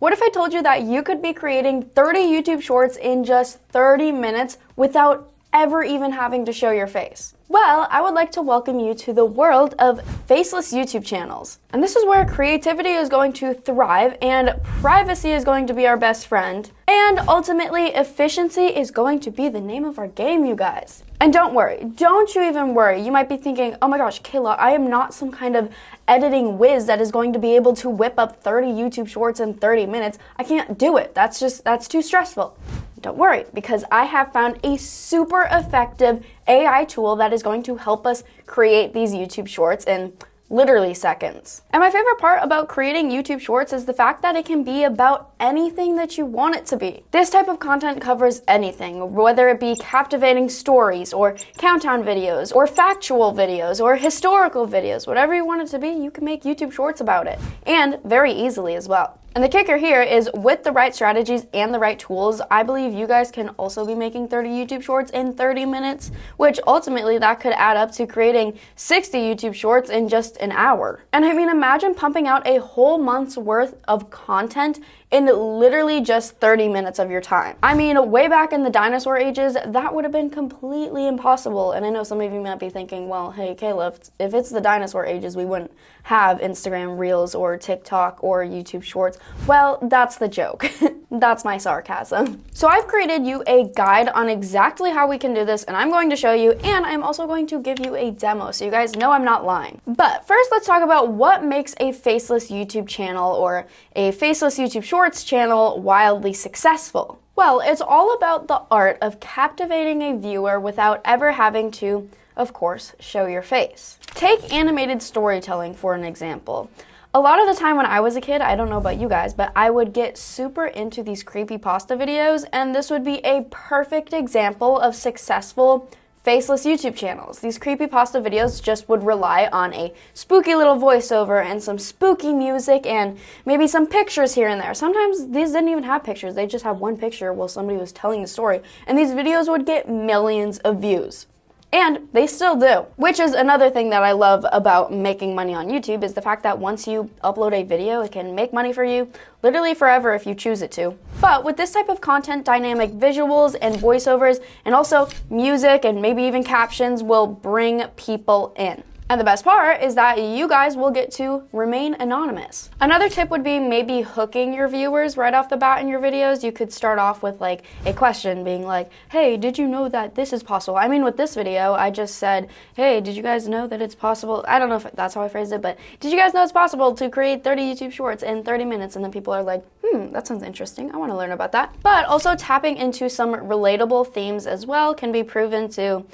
What if I told you that you could be creating 30 YouTube shorts in just 30 minutes without ever even having to show your face? Well, I would like to welcome you to the world of faceless YouTube channels. And this is where creativity is going to thrive and privacy is going to be our best friend. And ultimately, efficiency is going to be the name of our game, you guys. And don't worry, don't you even worry. You might be thinking, oh my gosh, Kayla, I am not some kind of editing whiz that is going to be able to whip up 30 YouTube shorts in 30 minutes. I can't do it. That's too stressful. Don't worry, because I have found a super effective AI tool that is going to help us create these YouTube shorts in literally seconds. And my favorite part about creating YouTube shorts is the fact that it can be about anything that you want it to be. This type of content covers anything, whether it be captivating stories or countdown videos or factual videos or historical videos, whatever you want it to be, you can make YouTube shorts about it, and very easily as well. And the kicker here is with the right strategies and the right tools, I believe you guys can also be making 30 YouTube shorts in 30 minutes, which ultimately that could add up to creating 60 YouTube shorts in just an hour. And I mean, imagine pumping out a whole month's worth of content in literally just 30 minutes of your time. I mean, way back in the dinosaur ages, that would have been completely impossible. And I know some of you might be thinking, well, hey, Kayla, if it's the dinosaur ages, we wouldn't have Instagram Reels or TikTok or YouTube Shorts. Well, that's the joke. That's my sarcasm. So I've created you a guide on exactly how we can do this, and I'm going to show you, and I'm also going to give you a demo so you guys know I'm not lying. But first, let's talk about what makes a faceless YouTube channel or a faceless YouTube Shorts channel wildly successful. Well, it's all about the art of captivating a viewer without ever having to, of course, show your face. Take animated storytelling for an example. A lot of the time when I was a kid, I don't know about you guys, but I would get super into these creepypasta videos, and this would be a perfect example of successful faceless YouTube channels. These creepypasta videos just would rely on a spooky little voiceover and some spooky music and maybe some pictures here and there. Sometimes these didn't even have pictures. They just had one picture while somebody was telling the story, and these videos would get millions of views. And they still do, which is another thing that I love about making money on YouTube is the fact that once you upload a video, it can make money for you literally forever if you choose it to. But with this type of content, dynamic visuals and voiceovers and also music and maybe even captions will bring people in. And the best part is that you guys will get to remain anonymous. Another tip would be maybe hooking your viewers right off the bat in your videos. You could start off with like a question being like, hey, did you know that this is possible? I mean, with this video, I just said, hey, did you guys know that it's possible? I don't know if that's how I phrased it, but did you guys know it's possible to create 30 YouTube shorts in 30 minutes? And then people are like, that sounds interesting. I want to learn about that. But also tapping into some relatable themes as well can be proven to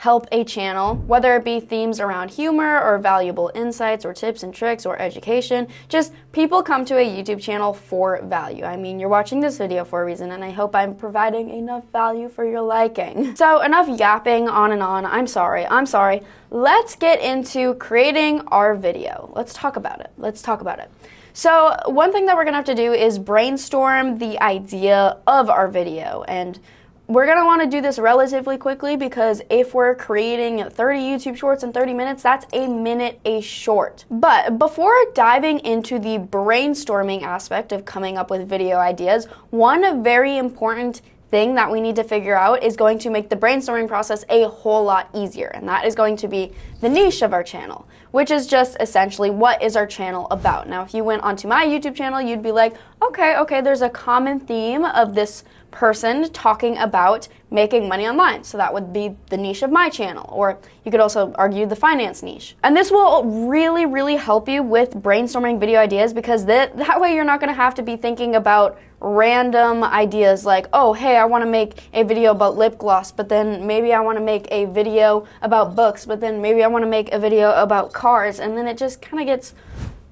help a channel, whether it be themes around humor or valuable insights or tips and tricks or education. Just people come to a YouTube channel for value. I mean, you're watching this video for a reason, and I hope I'm providing enough value for your liking. So enough yapping on and on. I'm sorry. Let's get into creating our video. Let's talk about it. So one thing that we're gonna have to do is brainstorm the idea of our video, and we're going to want to do this relatively quickly because if we're creating 30 YouTube shorts in 30 minutes, that's a minute a short. But before diving into the brainstorming aspect of coming up with video ideas, one very important thing that we need to figure out is going to make the brainstorming process a whole lot easier, and that is going to be the niche of our channel, which is just essentially what is our channel about. Now, if you went onto my YouTube channel, you'd be like, okay, there's a common theme of this person talking about making money online. So that would be the niche of my channel, or you could also argue the finance niche. And this will really, really help you with brainstorming video ideas because that way you're not gonna have to be thinking about random ideas like, oh, hey, I wanna make a video about lip gloss, but then maybe I wanna make a video about books, but then maybe I wanna make a video about cars, and then it just kinda gets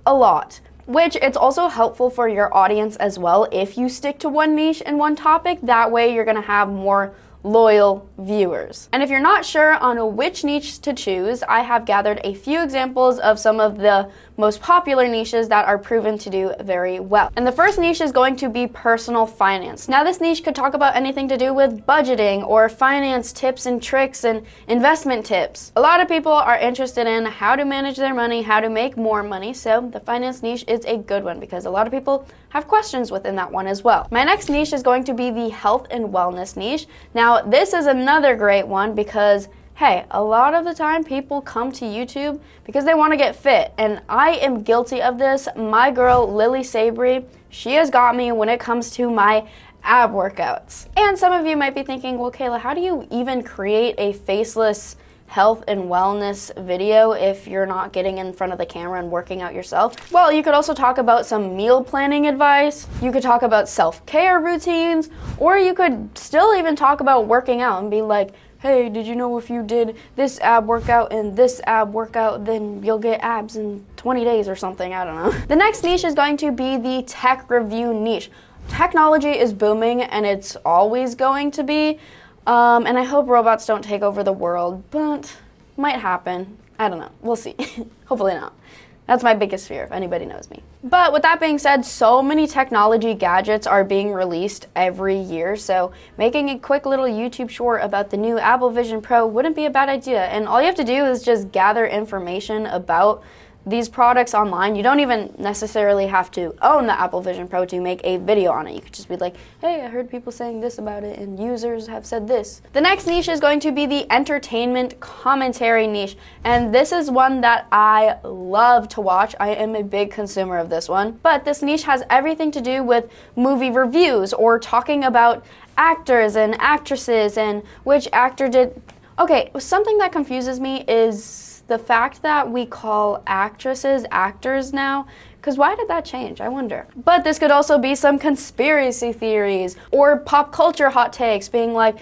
a lot. Which it's also helpful for your audience as well if you stick to one niche and one topic. That way you're gonna have more loyal viewers. And if you're not sure on which niche to choose, I have gathered a few examples of some of the most popular niches that are proven to do very well. And the first niche is going to be personal finance. Now, this niche could talk about anything to do with budgeting or finance tips and tricks and investment tips. A lot of people are interested in how to manage their money, how to make more money, so the finance niche is a good one because a lot of people have questions within that one as well. My next niche is going to be the health and wellness niche. Now, this is another great one because hey, a lot of the time people come to YouTube because they want to get fit, and I am guilty of this. My girl, Lily Sabry, she has got me when it comes to my ab workouts. And some of you might be thinking, well, Kayla, how do you even create a faceless health and wellness video if you're not getting in front of the camera and working out yourself? Well, you could also talk about some meal planning advice, you could talk about self-care routines, or you could still even talk about working out and be like, hey, did you know if you did this ab workout and this ab workout, then you'll get abs in 20 days or something, I don't know. The next niche is going to be the tech review niche. Technology is booming and it's always going to be. And I hope robots don't take over the world, but might happen. I don't know. We'll see. Hopefully not. That's my biggest fear, if anybody knows me. But with that being said, so many technology gadgets are being released every year, so making a quick little YouTube short about the new Apple Vision Pro wouldn't be a bad idea. And all you have to do is just gather information about these products online. You don't even necessarily have to own the Apple Vision Pro to make a video on it. You could just be like, hey, I heard people saying this about it and users have said this. The next niche is going to be the entertainment commentary niche. And this is one that I love to watch. I am a big consumer of this one. But this niche has everything to do with movie reviews or talking about actors and actresses and which actor did. Okay, something that confuses me is the fact that we call actresses actors now, because why did that change? I wonder. But this could also be some conspiracy theories or pop culture hot takes being like,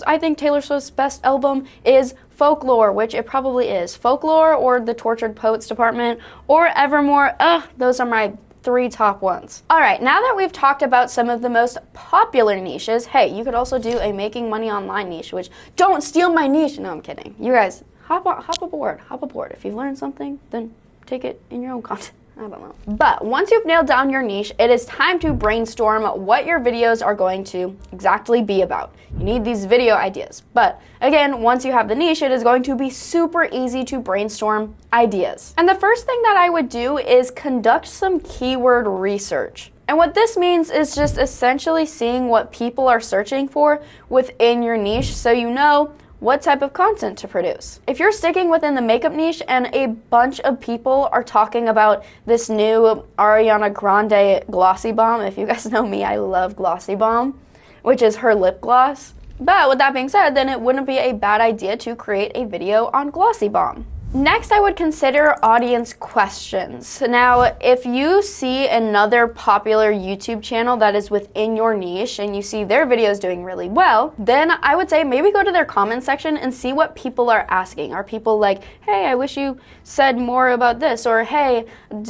I think Taylor Swift's best album is Folklore, which it probably is. Folklore or The Tortured Poets Department or Evermore. Those are my 3 top ones. All right, now that we've talked about some of the most popular niches, hey, you could also do a making money online niche, which don't steal my niche. No, I'm kidding. You guys, hop aboard. If you've learned something, then take it in your own content. I don't know. But once you've nailed down your niche, it is time to brainstorm what your videos are going to exactly be about. You need these video ideas. But again, once you have the niche, it is going to be super easy to brainstorm ideas. And the first thing that I would do is conduct some keyword research. And what this means is just essentially seeing what people are searching for within your niche so you know what type of content to produce. If you're sticking within the makeup niche and a bunch of people are talking about this new Ariana Grande Glossy Bomb, if you guys know me, I love Glossy Bomb, which is her lip gloss. But with that being said, then it wouldn't be a bad idea to create a video on Glossy Bomb. Next, I would consider audience questions. Now, if you see another popular YouTube channel that is within your niche and you see their videos doing really well, then I would say maybe go to their comment section and see what people are asking. Are people like, hey, I wish you said more about this, or hey,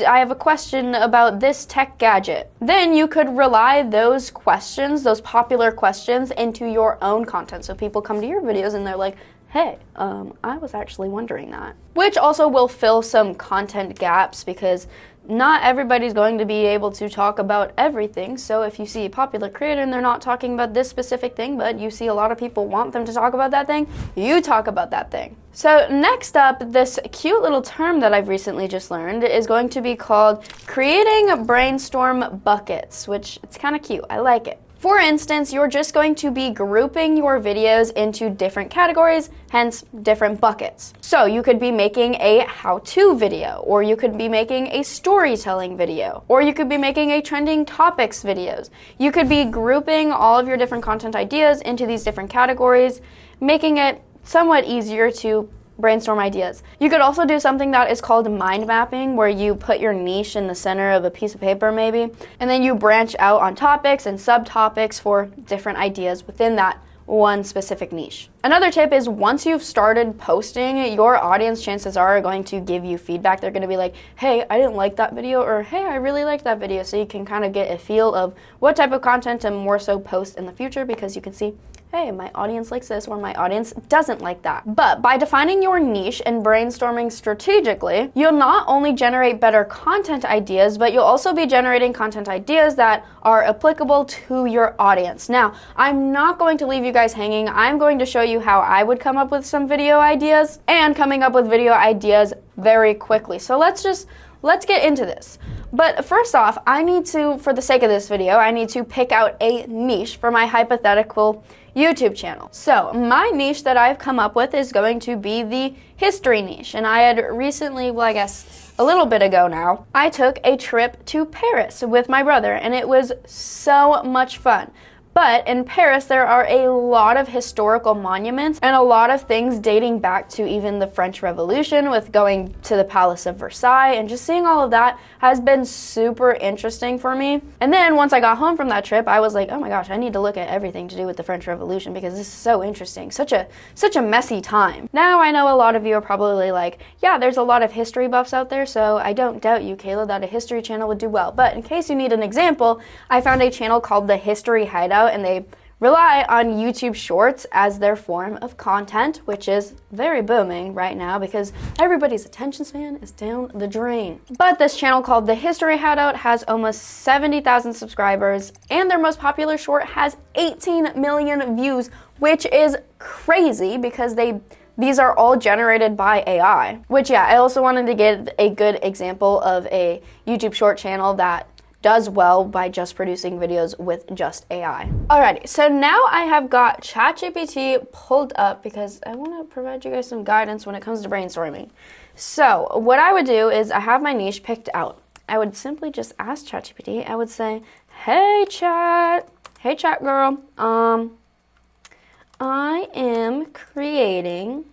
I have a question about this tech gadget. Then you could rely those questions, those popular questions, into your own content. So people come to your videos and they're like, hey, I was actually wondering that. Which also will fill some content gaps because not everybody's going to be able to talk about everything. So if you see a popular creator and they're not talking about this specific thing, but you see a lot of people want them to talk about that thing, you talk about that thing. So next up, this cute little term that I've recently just learned is going to be called creating brainstorm buckets, which it's kind of cute. I like it. For instance, you're just going to be grouping your videos into different categories, hence different buckets. So you could be making a how-to video, or you could be making a storytelling video, or you could be making a trending topics videos. You could be grouping all of your different content ideas into these different categories, making it somewhat easier to brainstorm ideas. You could also do something that is called mind mapping, where you put your niche in the center of a piece of paper maybe, and then you branch out on topics and subtopics for different ideas within that one specific niche. Another tip is once you've started posting, your audience, chances are going to give you feedback. They're going to be like, hey, I didn't like that video, or hey, I really liked that video. So you can kind of get a feel of what type of content to more so post in the future, because you can see, hey, my audience likes this, or my audience doesn't like that. But by defining your niche and brainstorming strategically, you'll not only generate better content ideas, but you'll also be generating content ideas that are applicable to your audience. Now, I'm not going to leave you guys hanging. I'm going to show you how I would come up with some video ideas, and coming up with video ideas very quickly. So let's get into this. But first off, I need to, for the sake of this video, I need to pick out a niche for my hypothetical YouTube channel. So my niche that I've come up with is going to be the history niche. And I had recently, well, I guess a little bit ago now, I took a trip to Paris with my brother, and it was so much fun. But in Paris, there are a lot of historical monuments and a lot of things dating back to even the French Revolution, with going to the Palace of Versailles, and just seeing all of that has been super interesting for me. And then once I got home from that trip, I was like, oh my gosh, I need to look at everything to do with the French Revolution, because this is so interesting, such a messy time. Now I know a lot of you are probably like, yeah, there's a lot of history buffs out there, so I don't doubt you, Kayla, that a history channel would do well. But in case you need an example, I found a channel called The History Hideout, and they rely on YouTube Shorts as their form of content, which is very booming right now because everybody's attention span is down the drain. But this channel called The History Hideout has almost 70,000 subscribers, and their most popular short has 18 million views, which is crazy because these are all generated by AI. Which, yeah, I also wanted to give a good example of a YouTube short channel that does well by just producing videos with just AI. Alrighty, so now I have got ChatGPT pulled up because I want to provide you guys some guidance when it comes to brainstorming. So what I would do is I have my niche picked out. I would simply just ask ChatGPT. I would say, hey chat girl, I am creating.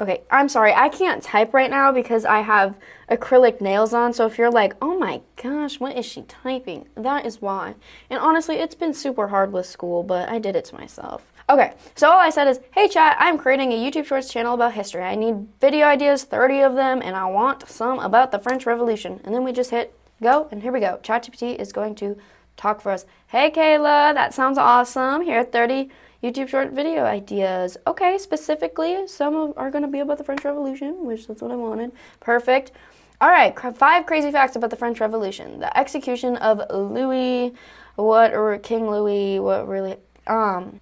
Okay, I'm sorry, I can't type right now because I have acrylic nails on, so if you're like, oh my gosh, what is she typing? That is why. And honestly, it's been super hard with school, but I did it to myself. Okay, so all I said is, hey chat, I'm creating a YouTube Shorts channel about history. I need video ideas, 30 of them, and I want some about the French Revolution. And then we just hit go, and here we go. ChatGPT is going to talk for us. Hey Kayla, that sounds awesome. Here are 30 YouTube short video ideas. Okay, specifically, some are going to be about the French Revolution, which that's what I wanted. Perfect. All right, 5 crazy facts about the French Revolution. The execution of King Louis,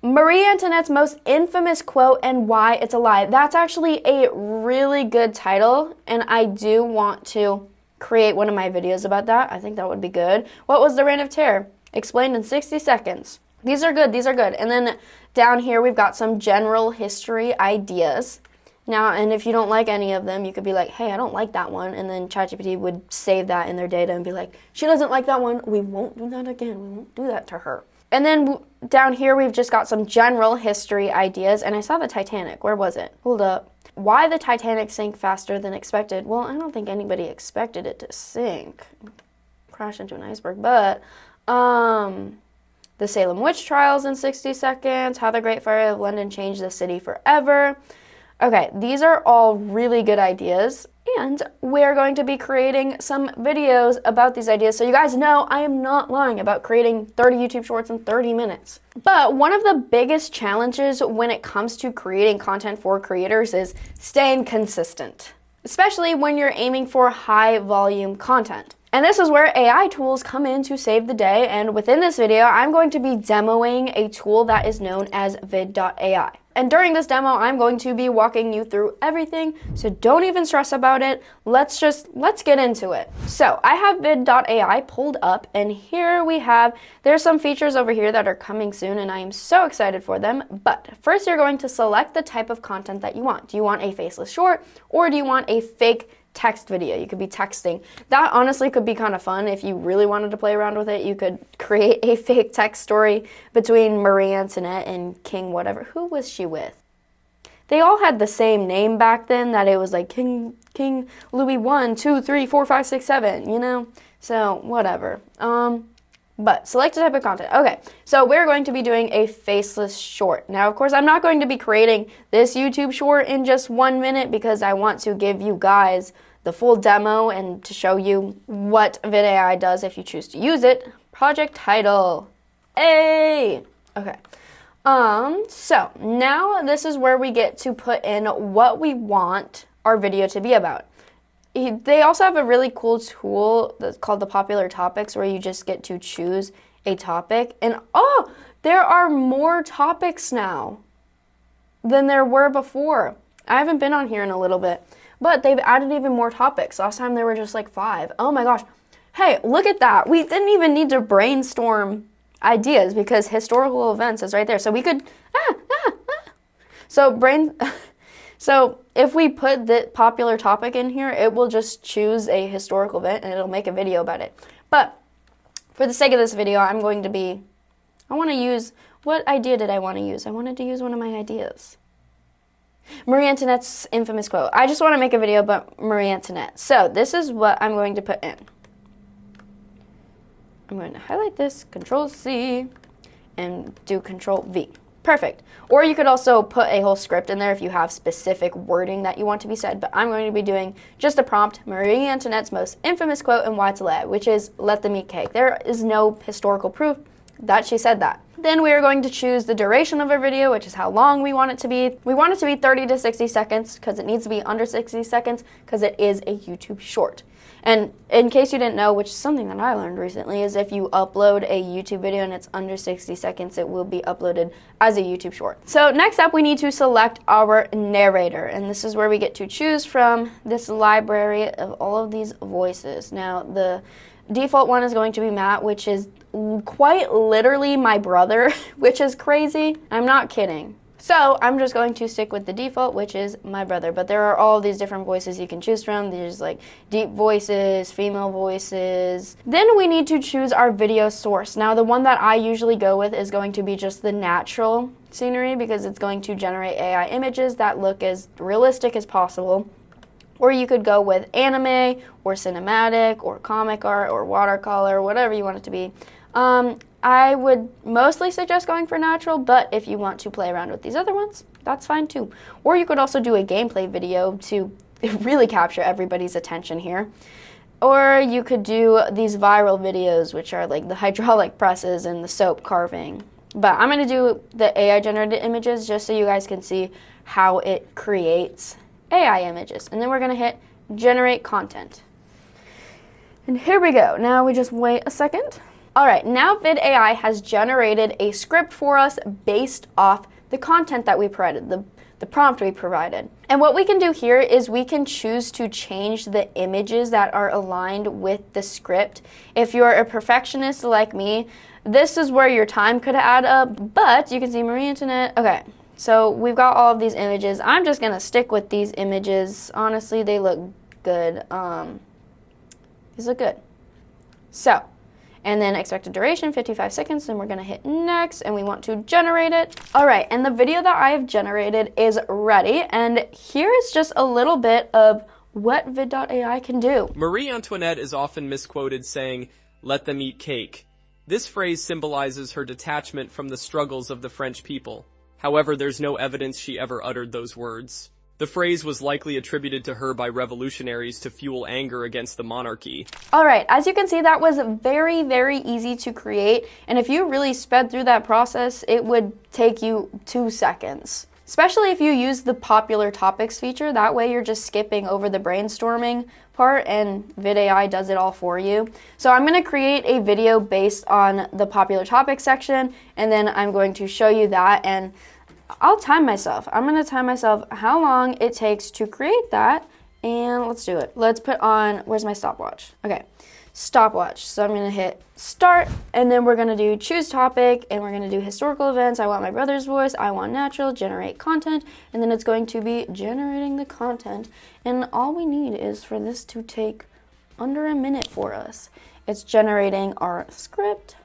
Marie Antoinette's most infamous quote and why it's a lie. That's actually a really good title, and I do want to create one of my videos about that. I think that would be good. What was the Reign of Terror? Explained in 60 seconds. These are good. And then down here, we've got some general history ideas. Now, and if you don't like any of them, you could be like, hey, I don't like that one. And then ChatGPT would save that in their data and be like, she doesn't like that one. We won't do that again. We won't do that to her. And then down here, we've just got some general history ideas. And I saw the Titanic. Where was it? Hold up. Why the Titanic sank faster than expected? Well, I don't think anybody expected it to sink. Crash into an iceberg. But, the Salem witch trials in 60 seconds, how the Great Fire of London changed the city forever. Okay, these are all really good ideas, and we're going to be creating some videos about these ideas. So you guys know I am not lying about creating 30 YouTube shorts in 30 minutes. But one of the biggest challenges when it comes to creating content for creators is staying consistent, especially when you're aiming for high volume content. And this is where AI tools come in to save the day, and within this video, I'm going to be demoing a tool that is known as VidAI. And during this demo, I'm going to be walking you through everything, so don't even stress about it. Let's get into it. So I have vid.ai pulled up, and here we have, there's some features over here that are coming soon, and I am so excited for them. But first, you're going to select the type of content that you want. Do you want a faceless short, or do you want a fake text video? You could be texting. That honestly could be kind of fun if you really wanted to play around with it. You could create a fake text story between Marie Antoinette and King whatever. Who was she with? They all had the same name back then, that it was like King Louis 1, 2, 3, 4, 5, 6, 7, you know? So whatever. But select a type of content. Okay, so we're going to be doing a faceless short. Now, of course, I'm not going to be creating this YouTube short in just 1 minute because I want to give you guys the full demo and to show you what VidAI does if you choose to use it. Project title. Hey! Okay. So now this is where we get to put in what we want our video to be about. They also have a really cool tool that's called the popular topics where you just get to choose a topic. And oh, there are more topics now than there were before. I haven't been on here in a little bit, but they've added even more topics. Last time there were just like 5. Oh my gosh. Hey, look at that. We didn't even need to brainstorm ideas because historical events is right there. So we could, So if we put the popular topic in here, it will just choose a historical event and it'll make a video about it. But for the sake of this video, I want to use, what idea did I want to use? I wanted to use one of my ideas. Marie Antoinette's infamous quote. I just want to make a video about Marie Antoinette. So this is what I'm going to put in. I'm going to highlight this, Control C, and do Control V. Perfect. Or you could also put a whole script in there if you have specific wording that you want to be said, but I'm going to be doing just a prompt, Marie Antoinette's most infamous quote and why it's lit, which is, let them eat cake. There is no historical proof that she said that. Then we are going to choose the duration of our video, which is how long we want it to be. We want it to be 30 to 60 seconds because it needs to be under 60 seconds because it is a YouTube short. And in case you didn't know, which is something that I learned recently, is if you upload a YouTube video and it's under 60 seconds, it will be uploaded as a YouTube short. So next up, we need to select our narrator. And this is where we get to choose from this library of all of these voices. Now, the default one is going to be Matt, which is quite literally my brother, which is crazy. I'm not kidding. So I'm just going to stick with the default, which is my brother. But there are all these different voices you can choose from. There's like deep voices, female voices. Then we need to choose our video source. Now the one that I usually go with is going to be just the natural scenery because it's going to generate AI images that look as realistic as possible. Or you could go with anime or cinematic or comic art or watercolor, whatever you want it to be. I would mostly suggest going for natural, but if you want to play around with these other ones, that's fine too. Or you could also do a gameplay video to really capture everybody's attention here. Or you could do these viral videos, which are like the hydraulic presses and the soap carving. But I'm going to do the AI generated images just so you guys can see how it creates AI images. And then we're going to hit generate content. And here we go. Now we just wait a second. All right, now VidAI has generated a script for us based off the content that we provided, the prompt we provided. And what we can do here is we can choose to change the images that are aligned with the script. If you're a perfectionist like me, this is where your time could add up, but you can see Marie Antoinette. Okay, so we've got all of these images. I'm just gonna stick with these images. Honestly, they look good. These look good. So, and then expected duration, 55 seconds, and we're gonna hit next, and we want to generate it. All right, and the video that I have generated is ready, and here is just a little bit of what vid.ai can do. Marie Antoinette is often misquoted saying, "Let them eat cake." This phrase symbolizes her detachment from the struggles of the French people. However, there's no evidence she ever uttered those words. The phrase was likely attributed to her by revolutionaries to fuel anger against the monarchy. All right, as you can see, that was very, very easy to create. And if you really sped through that process, it would take you 2 seconds. Especially if you use the popular topics feature. That way you're just skipping over the brainstorming part and VidAI does it all for you. So I'm gonna create a video based on the popular topics section, and then I'm going to show you that, and I'll time myself. I'm gonna time myself how long it takes to create that, and let's do it. Let's put on, where's my stopwatch? Okay, stopwatch. So I'm gonna hit start, and then we're gonna do choose topic, and we're gonna do historical events. I want my brother's voice, I want natural, generate content, and then it's going to be generating the content. And all we need is for this to take under a minute for us. It's generating our script.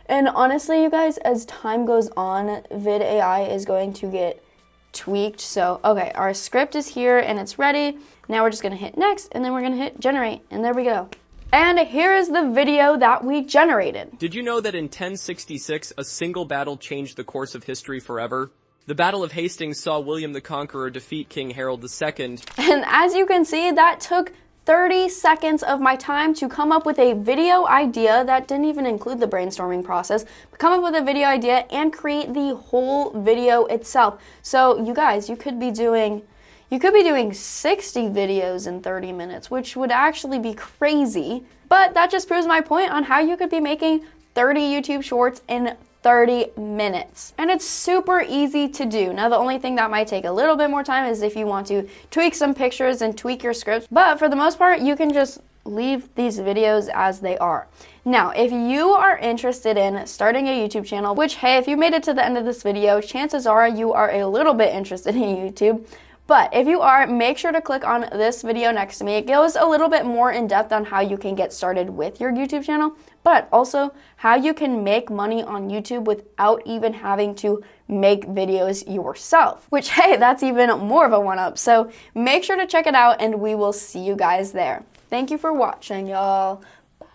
And honestly, you guys, as time goes on, VidAI is going to get tweaked. So, okay, our script is here and it's ready. Now we're just gonna hit next, and then we're gonna hit generate, and there we go. And here is the video that we generated. Did you know that in 1066, a single battle changed the course of history forever? The Battle of Hastings saw William the Conqueror defeat King Harold II. And as you can see, that took 30 seconds of my time to come up with a video idea that didn't even include the brainstorming process, but come up with a video idea and create the whole video itself. So you guys, you could be doing 60 videos in 30 minutes, which would actually be crazy. But that just proves my point on how you could be making 30 YouTube shorts in 30 minutes. And it's super easy to do. Now, the only thing that might take a little bit more time is if you want to tweak some pictures and tweak your scripts. But for the most part, you can just leave these videos as they are. Now, if you are interested in starting a YouTube channel, which, hey, if you made it to the end of this video, chances are you are a little bit interested in YouTube. But if you are, make sure to click on this video next to me. It goes a little bit more in depth on how you can get started with your YouTube channel, but also how you can make money on YouTube without even having to make videos yourself, which, hey, that's even more of a one-up. So make sure to check it out and we will see you guys there. Thank you for watching, y'all.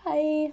Bye.